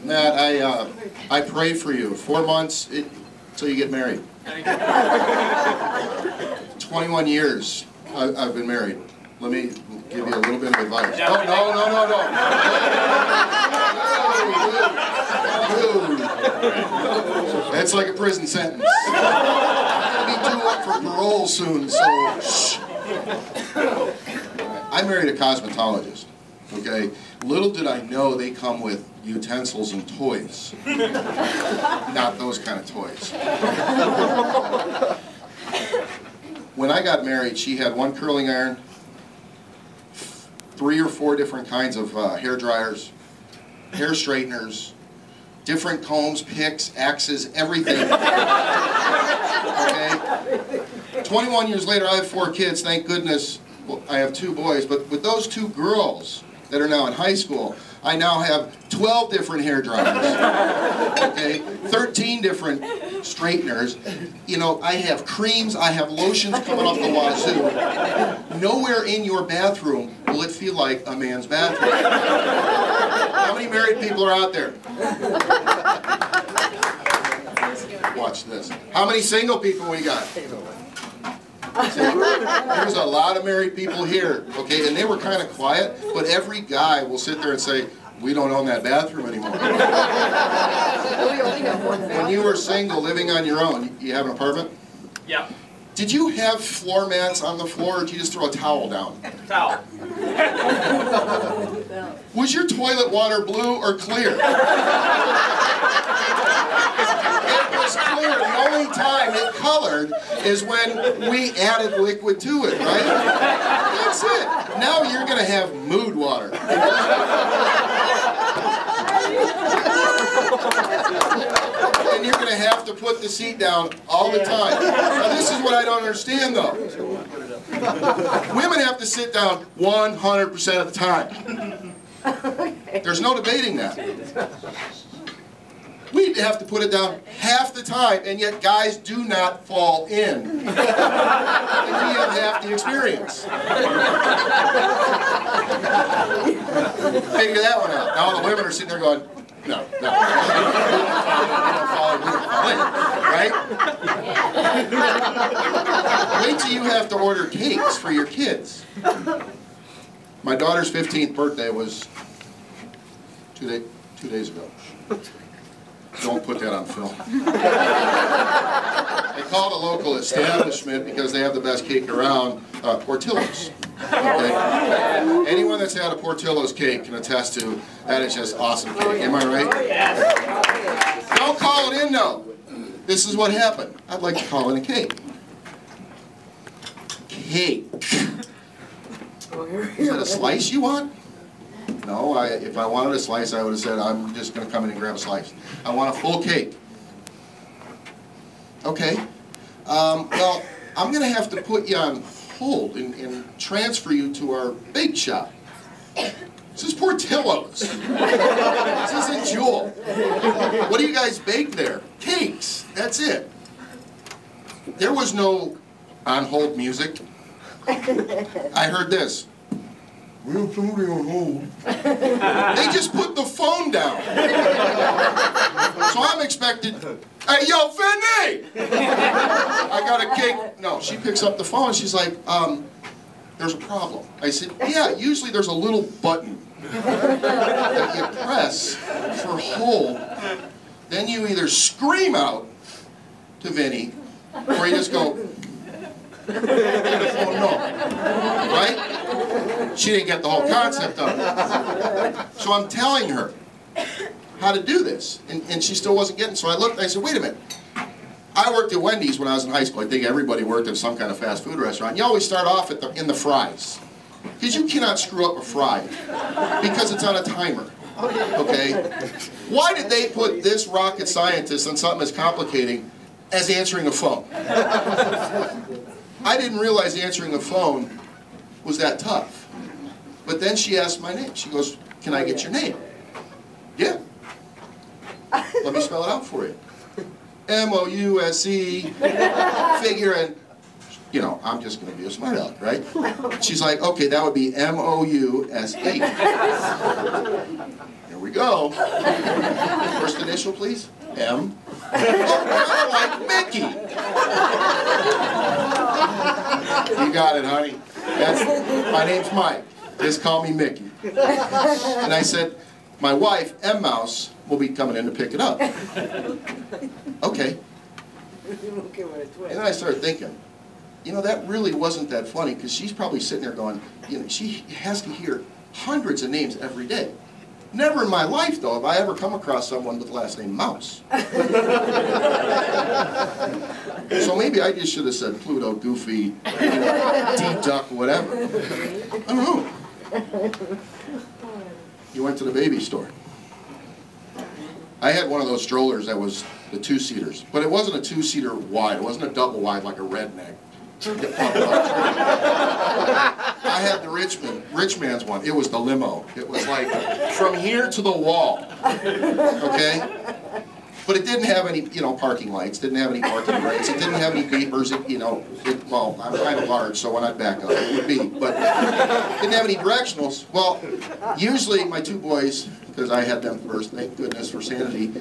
Matt, I pray for you. 4 months till you get married. 21 years I've been married. Let me give you a little bit of advice. No. That's like a prison sentence. I'm going to be due up for parole soon, so shh. I married a cosmetologist, okay? Little did I know they come with utensils and toys. Not those kind of toys. When I got married, she had 1 curling iron, 3 or 4 different kinds of hair dryers, hair straighteners, different combs, picks, axes, everything. Okay? 21 years later, I have 4 kids, thank goodness. Well, I have 2 boys, but with those 2 girls that are now in high school, I now have 12 different hair dryers, okay? 13 different straighteners. You know, I have creams, I have lotions coming off the wazoo. Nowhere in your bathroom will it feel like a man's bathroom. How many married people are out there? Watch this. How many single people we got? See, there's a lot of married people here, okay, and they were kind of quiet, but every guy will sit there and say, we don't own that bathroom anymore. When you were single, living on your own, you have an apartment? Yeah. Did you have floor mats on the floor, or did you just throw a towel down? Towel. Was your toilet water blue or clear? It was clear. The only time it colored is when we added liquid to it, right? That's it. Now you're going to have mood water. And you're going to have to put the seat down all the time. Now this is what I don't understand though. Women have to sit down 100% of the time. There's no debating that. We have to put it down half the time, and yet guys do not fall in. And we have half the experience. Figure that one out. Now all the women are sitting there going, no. We don't fall in, right? Wait till you have to order cakes for your kids. My daughter's 15th birthday was 2 days ago. Don't put that on film. I called a local establishment because they have the best cake around, Portillo's. Okay? Anyone that's had a Portillo's cake can attest to that is just awesome cake. Am I right? Don't call it in, no. This is what happened. I'd like to call in a cake. Cake. Is it a slice you want? No, if I wanted a slice, I would have said, I'm just going to come in and grab a slice. I want a full cake. Okay. Well, I'm going to have to put you on hold and transfer you to our bake shop. This is Portillo's. This isn't Jewel. What do you guys bake there? Cakes. That's it. There was no on-hold music. I heard this. We have somebody on hold. They just put the phone down. So I'm expected, hey, yo, Vinny! I got a cake. No, she picks up the phone and she's like, there's a problem. I said, yeah, usually there's a little button that you press for hold. Then you either scream out to Vinny, or you just go, oh no, right? She didn't get the whole concept of it. So I'm telling her how to do this, and she still wasn't getting it. So I looked and I said, wait a minute. I worked at Wendy's when I was in high school. I think everybody worked at some kind of fast food restaurant. You always start off in the fries, because you cannot screw up a fry, because it's on a timer. Okay? Why did they put this rocket scientist on something as complicating as answering a phone? I didn't realize answering a phone was that tough. But then she asked my name. She goes, can I get your name? Yeah. Let me spell it out for you. M-O-U-S-E, figure, and, you know, I'm just going to be a smart aleck, right? She's like, okay, that would be M-O-U-S-E. Here we go. First initial, please. M. Oh, like Mickey. You got it, honey. My name's Mike. Just call me Mickey. And I said, my wife, M Mouse, will be coming in to pick it up. Okay. And then I started thinking, you know, that really wasn't that funny, because she's probably sitting there going, you know, she has to hear hundreds of names every day. Never in my life, though, have I ever come across someone with the last name Mouse. So maybe I just should have said Pluto, Goofy, you know, D-Duck, whatever. I don't know. You went to the baby store. I had one of those strollers that was the two-seaters, but it wasn't a two-seater wide. It wasn't a double wide like a redneck. I had the rich man's one. It was the limo. It was like from here to the wall. Okay? But it didn't have any, you know, parking lights. Didn't have any parking brakes. It didn't have any beepers. It, you know, well, I'm kind of large, so when I back up, it would beep. But it didn't have any directionals. Well, usually my two boys, because I had them first, thank goodness for sanity,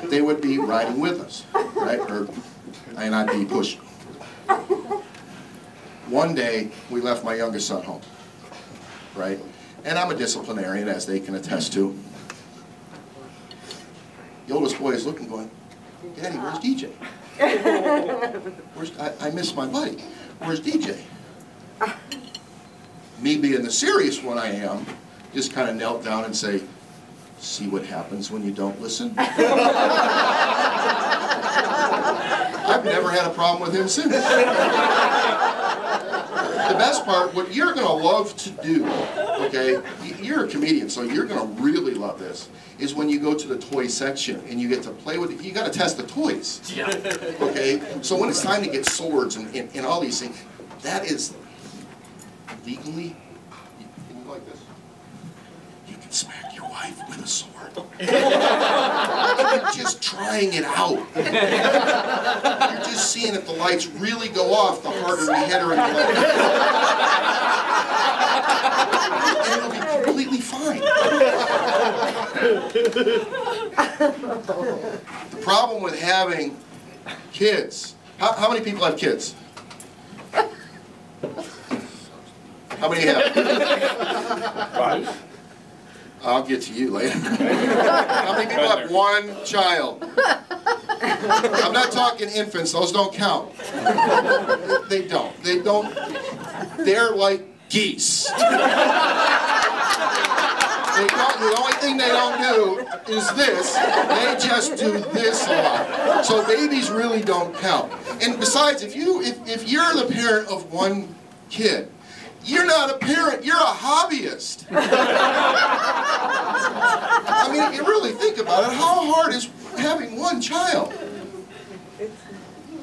they would be riding with us, right? And I'd be pushing. One day, we left my youngest son home, right? And I'm a disciplinarian, as they can attest to. The oldest boy is looking, going, Daddy, where's DJ? I miss my buddy. Where's DJ? Me being the serious one I am, just kind of knelt down and say, see what happens when you don't listen? I've never had a problem with him since. The best part, what you're going to love to do, okay, you're a comedian, so you're going to really love this, is when you go to the toy section and you get to play with it. You got to test the toys, okay? So when it's time to get swords and all these things, that is legally, can you go like this? You can smack your wife with a sword. You're just trying it out. You're just seeing if the lights really go off the harder you hit her in the leg. And it'll be completely fine. The problem with having kids, how many people have kids? How many have? 5. I'll get to you later. How many people have one child? I'm not talking infants, those don't count. They don't. They're like geese. The only thing they don't do is this. They just do this a lot. So babies really don't count. And besides, if you're the parent of one kid, you're not a parent, you're a hobbyist. I mean, if you really think about it, how hard is having one child?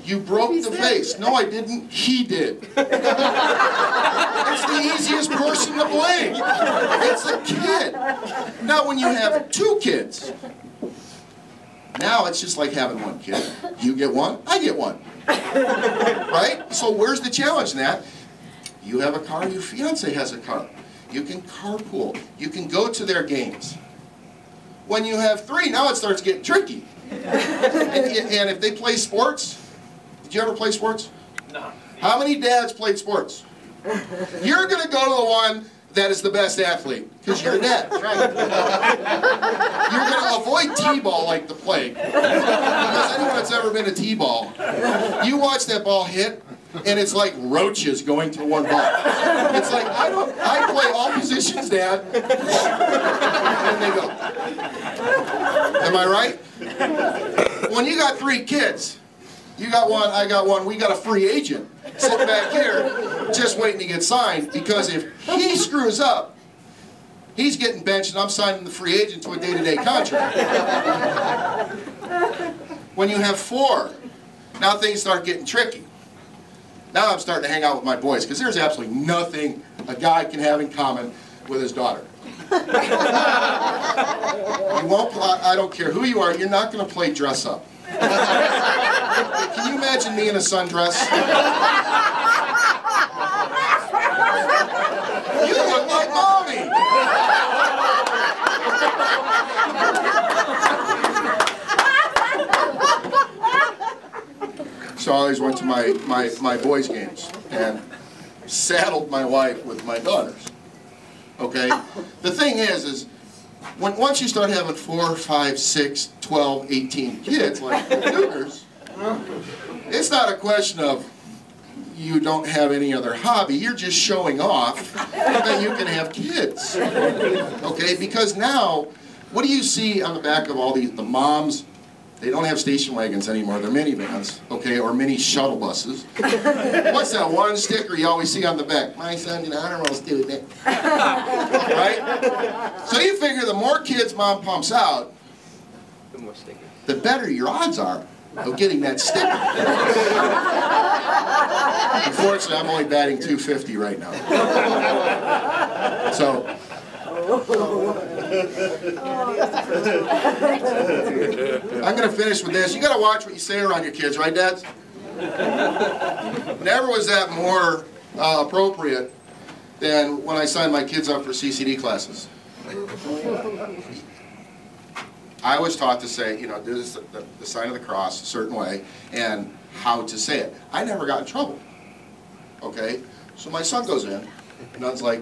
You broke the vase. No, I didn't. He did. It's the easiest person to blame. It's a kid. Now, when you have 2 kids, now it's just like having one kid. You get one, I get one. Right? So where's the challenge in that? You have a car, your fiance has a car. You can carpool. You can go to their games. When you have 3, now it starts getting tricky. And if they play sports, did you ever play sports? No. How many dads played sports? You're going to go to the one that is the best athlete, because you're a dad. Right? You're going to avoid T-ball like the plague. Because anyone that's ever been a T-ball, you watch that ball hit, and it's like roaches going to one ball. It's like, I play all positions, Dad. And they go. Am I right? When you got 3 kids, you got one, I got one, we got a free agent sitting back here just waiting to get signed, because if he screws up, he's getting benched and I'm signing the free agent to a day-to-day contract. When you have 4, now things start getting tricky. Now I'm starting to hang out with my boys, because there's absolutely nothing a guy can have in common with his daughter. You won't, I don't care who you are, you're not going to play dress up. Can you imagine me in a sundress? You look like Mommy! So I always went to my boys' games and saddled my wife with my daughters. Okay? The thing is once you start having 4, 5, 6, 12, 18 kids like Cougars, it's not a question of you don't have any other hobby. You're just showing off that you can have kids. Okay? Because now, what do you see on the back of all the moms? They don't have station wagons anymore. They're minivans, okay, or mini shuttle buses. What's that one sticker you always see on the back? My son's an honor roll student. Right? So you figure the more kids mom pumps out, the better your odds are of getting that sticker. Unfortunately, I'm only batting .250 right now. So. I'm going to finish with this. You got to watch what you say around your kids, right, dads? Never was that more appropriate than when I signed my kids up for CCD classes. I was taught to say, you know, this is the sign of the cross a certain way, and how to say it. I never got in trouble. Okay? So my son goes in, and I was like,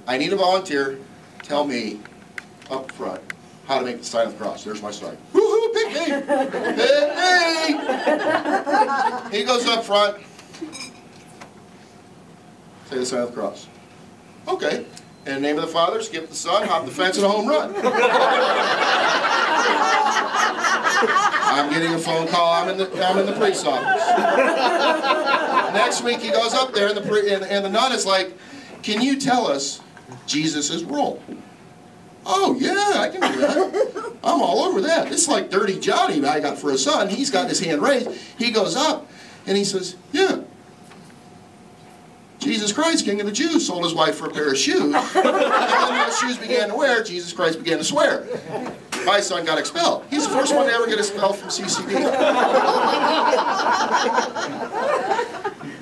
I need a volunteer. Tell me up front how to make the sign of the cross. There's my sign. Woohoo, pick me! Pick me! He goes up front. Say the sign of the cross. Okay. In the name of the Father, skip the Son, hop the fence, and a home run. I'm getting a phone call. I'm in the police office. Next week he goes up there, and the nun is like, "Can you tell us Jesus' role?" Oh yeah, I can do that. I'm all over that. It's like Dirty Johnny I got for a son. He's got his hand raised. He goes up and he says, "Yeah, Jesus Christ, King of the Jews, sold his wife for a pair of shoes. And when those shoes began to wear, Jesus Christ began to swear." My son got expelled. He's the first one to ever get expelled from CCD.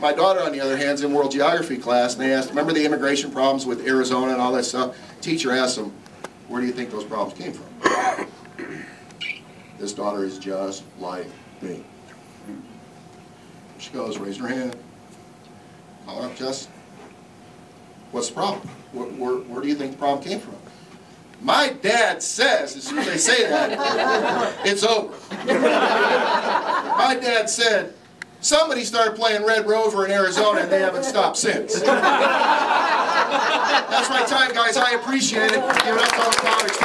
My daughter, on the other hand, is in world geography class, and they asked, remember the immigration problems with Arizona and all that stuff? Teacher asked them, where do you think those problems came from? This daughter is just like me. She goes, raise her hand. Call her up, Jess. What's the problem? Where do you think the problem came from? My dad says, as soon as they say that, it's over. My dad said, somebody started playing Red Rover in Arizona and they haven't stopped since. That's my time, guys. I appreciate it. Give it up to all the comics.